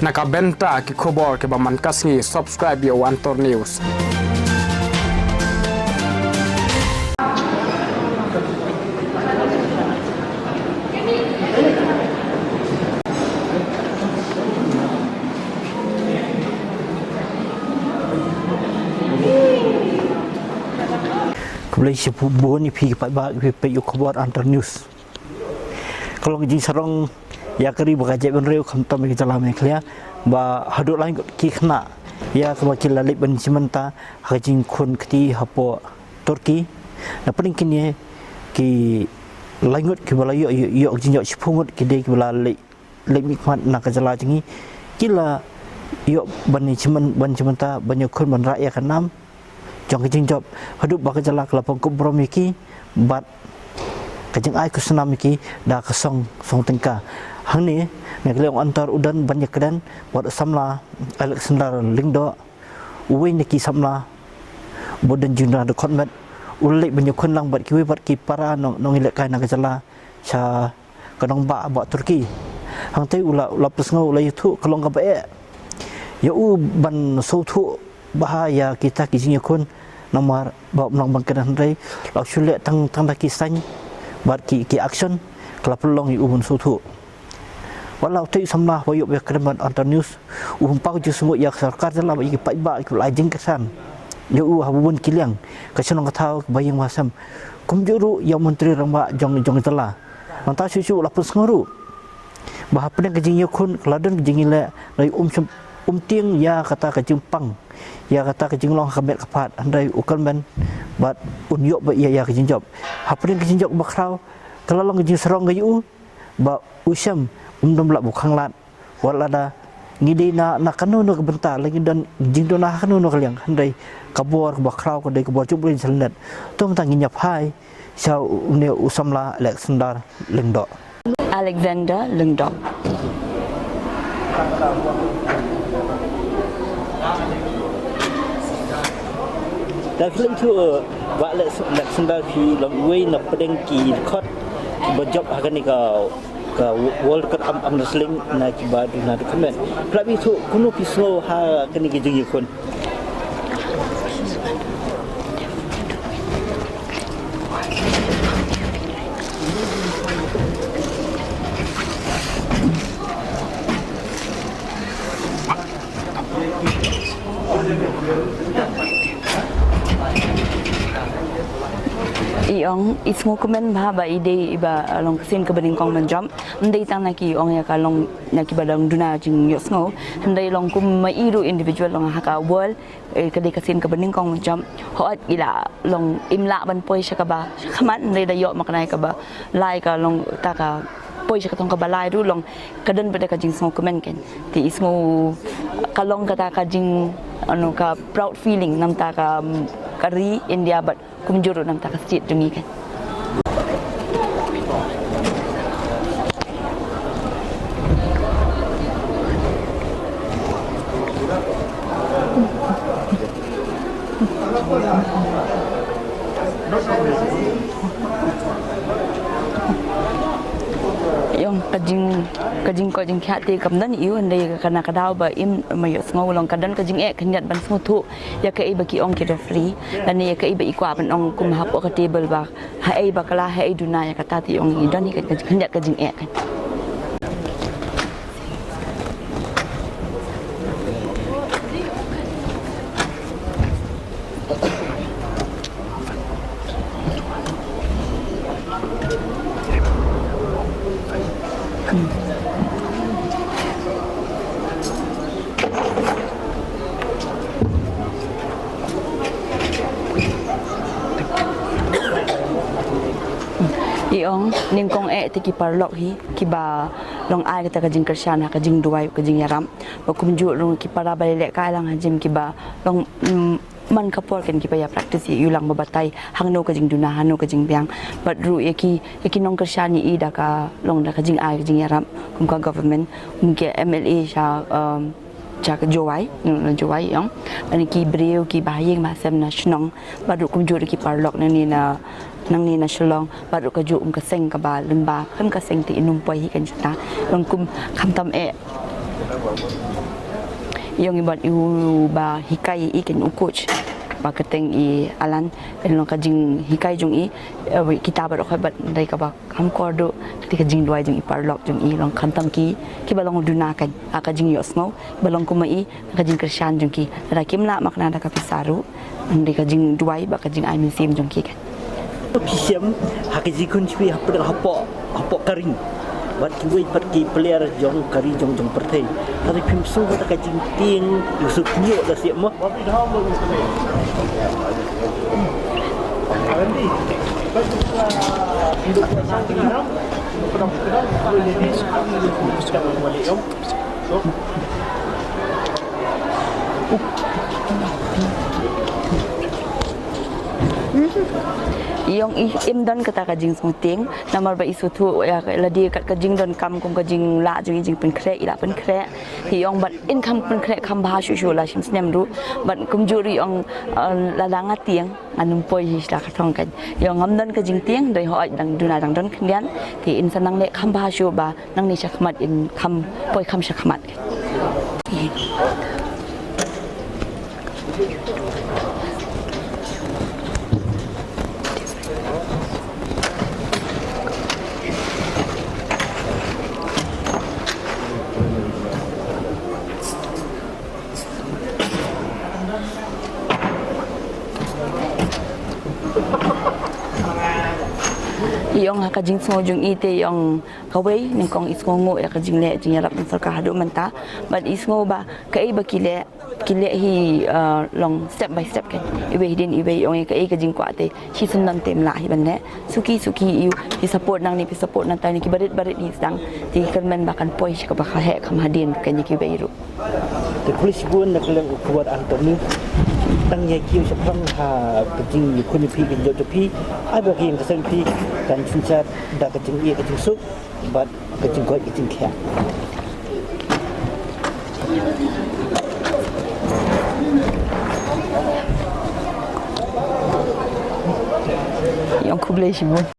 Nakabenta ki khobor ke baman kasngi subscribe yo Antor News. Boleh sebuah ni pergi pergi khobor Antor News. Kalau jing sarong ya keri bagajet benreu khamtam ki jalan meklia ba haduk lain ki khna ya kewakil lalik ban simenta hajing khun kti hapo Turki na paling kini ki langut ki bala yo jing yo sipungut ki de ki bala lek mikmat na ka jala jingi kila yo ban simenta ban khun ban rakyat kanam jong jing job haduk ba ka jala kelapang kompromi ki bat kajeng ai kusenam ki da kesong song tengka hang ni nek leong antar udan banyak kedan buat samla Alexander Lingdo uwe neki samla bodan juna de konmet ulik banyak kun lang bat kiwe bat ki para nong ilek kai nak jala cha kadang ba Turki hang tai ula plus ngau ula yutu kalong ka bae ya u ban so thu bahaya kita kijinya kun nomor ba nong bang kedan rei lau shule tang ki sany bat ki action kelap long yu ubun so thu walau tu samlah wayuk be kreman Antor News umpau ju semut yak sarkar dalam bagi paiba ku lajing kesan ya habun kiliang kasenong katau bayang wasam kumjuru yang menteri ramba jong tela manta susu lapus ngoru bah pedang kejing yakun keladan kejing ile rai tiang ya kata kejing pang ya kata kejing long kabet kapat andai ukal men bat unyok ba ya kejing job hapedang kejing job bakrau kelalong kejing serong gayu ba usam belak bukan lat walada ngide na kanu no bentar lagi dan jing do na kanu no kaliang handai kabor bakrau ko dei kabor cubrin selnet tong tang nyap hai sau ne usamla Alexander Lingdo dan film tu wa Alexander ki long way na pedeng ki khot berjob akan ni kau World Cup am wrestling na kibadu na dokumen plabi tu kuno pislo ha kani gejing kun iong ismo komen ba ide iba long sin ke bening kong menjam ndai tang naki ong ya kalong naki badang duna jing yosngo ndai long kum mai iru individual long haka world ke de kasin ke bening kong menjam hoat ila long imla ban poi shakaba khamat ndai da yo maknai ka ba lai ka long ta ka poi shakatong ka balai du long kaden beda ka jing smo komen ken ti ismo kalong kata ka jing anu ka proud feeling nam ta ka kari India bat kumjuru nam tak masjid dungi kan yung kajing khati kamdan iu andai kana kadau ba im mayos ngau long kadan kajing kenyat ban smutu ya ke iba ki ong ki do free dan ya ke iba ikwa ban ong kum hap ka table ba ha ai ba kala ha ai duna ya kata ti ong idan ni kenyat kajing kan iong ningkong tiki parlok hi kiba long ai kata kajing kersyana kajing duai kajing yaram bakumju long ki para balek kai lang hajim kiba long man kapor kan kiba ya praktis ulang babatai hangno kajing duna hanu kajing biang badru yaki nong kersyani i daka long da kajing ai kajing yaram kumka government mungkin MLA sha cak jawai yang ani ki breu ki bahayeng masam nasional baru kumjur ki parlok nani na shalong baru kaju kaseng ka ba lemba kan kaseng ti inum poi kan juta long kum khamtam Yung ibat iu ba hikai ikin ukuch ba keteng i alan long kajing hikai jung i kita ba khoi bat dai ka ba ham kordo ketika jing duai jung i parlok jung i long khantam ki ba long duna kan aka jing yos ngau ba long kumai ka jing krishan jung ki ra kimla makna da ka pisaru dai ka jing duai ba ka jing ai min sim jung ki kan Pisiam hakaji kun chui hapok karing. Bat kiwai pergi player jong kari jong pertai. Tapi pimsu kata kajing ting usuk nyok dah siap mah. Yung im don kata kajing smuting namar ba isu tu ya ladi kat kajing don kam kum kajing la jing jing pen kre ila pen kre hi yong bat income pen kre kam ba shu shu la shim snem ru bat kum juri yong la danga tiang anum poi hi la khatong kan yong am don kajing tiang doi ho dang duna dang don khian ti in sanang le kam ba shu ba nang ni shakmat in kam poi kam shakmat Yung kajing sngojung ite yung kaway ning kong isngongo ya kajing le jing yarap ng sarka hadu manta but isngo ba kai ba kile hi long step by step kan iwe din iwe yung kai kajing ko ate si sundan tem la hi ban le suki yu di support nang ni pi support nang tay ni kibarit barit ni sedang di kermen bakan poi ka ba he kam hadin kan ni kiwe ru The police pun nak kelang kuat Anthony. Tang ye kiu sepang ha kajing yu kun pi kan jo pi ai ba kim kasen pi kan cincat da kajing ye kajing suk bat kajing koi kajing kya yung kublai shi